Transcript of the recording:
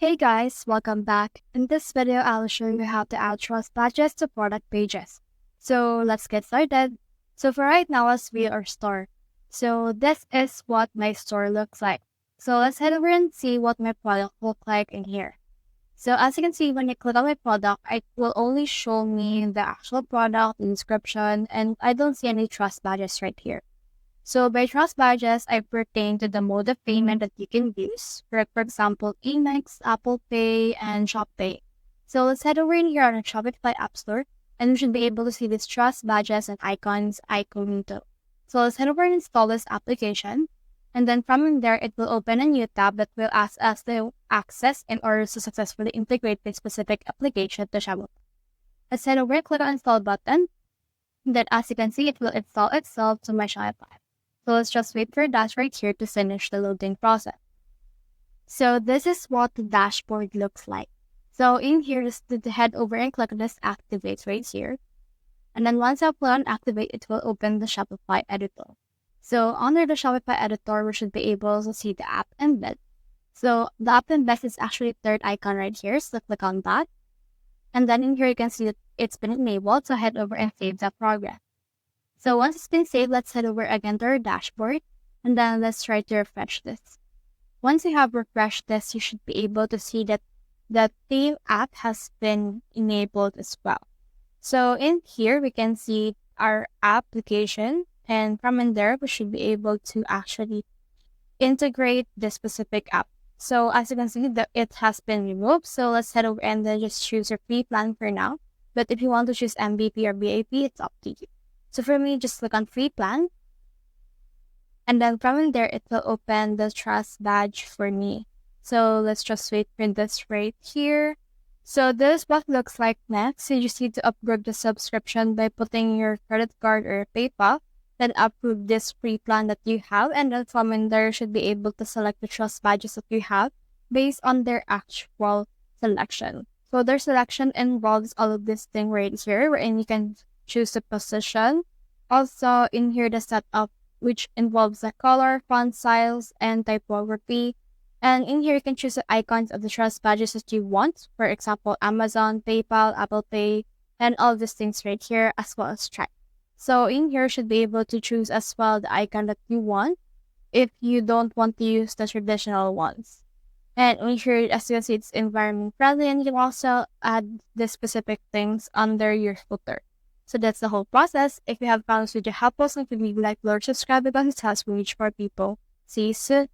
Hey guys, welcome back. In this video, I'll show you how to add trust badges to product pages. So let's get started. So for right now, let's view our store. So this is what my store looks like. So let's head over and see what my product look like in here. So as you can see, when you click on my product, it will only show me the actual product, the description, and I don't see any trust badges right here. So by trust badges, I pertain to the mode of payment that you can use. For example, Amex, Apple Pay, and ShopPay. So let's head over in here on the Shopify App Store, and we should be able to see these trust badges and icons incognito. So let's head over and install this application. And then from in there, it will open a new tab that will ask us to access in order to successfully integrate this specific application to Shopify. Let's head over and click on install button. Then as you can see, it will install itself to my Shopify. So let's just wait for that right here to finish the loading process. So this is what the dashboard looks like. So in here, just to head over and click on this activate right here. And then once I click on activate, it will open the Shopify editor. So under the Shopify editor, we should be able to see the app embed. So the app embed is actually the third icon right here. So click on that. And then in here, you can see that it's been enabled. So head over and save the progress. So once it's been saved, let's head over again to our dashboard, and then let's try to refresh this. Once you have refreshed this, you should be able to see that the Pay app has been enabled as well. So in here, we can see our application, and from in there, we should be able to actually integrate this specific app. So as you can see, it has been removed. So let's head over and then just choose your free plan for now. But if you want to choose MVP or VIP, it's up to you. So for me, just click on free plan. And then from in there, it will open the trust badge for me. So let's just wait for this right here. So this is what looks like next. You just need to upgrade the subscription by putting your credit card or PayPal. Then approve this free plan that you have. And then from in there, you should be able to select the trust badges that you have based on their actual selection. So their selection involves all of this thing right here, wherein you can choose the position. Also, in here, the setup, which involves the color, font size, and typography. And in here, you can choose the icons of the trust badges that you want. For example, Amazon, PayPal, Apple Pay, and all these things right here, as well as Stripe. So in here, you should be able to choose as well the icon that you want if you don't want to use the traditional ones. And in here, as you can see, it's environment friendly, and you can also add the specific things under your footer. So that's the whole process. If you have found this video helpful, so please like, subscribe because it helps me reach more people. See you soon.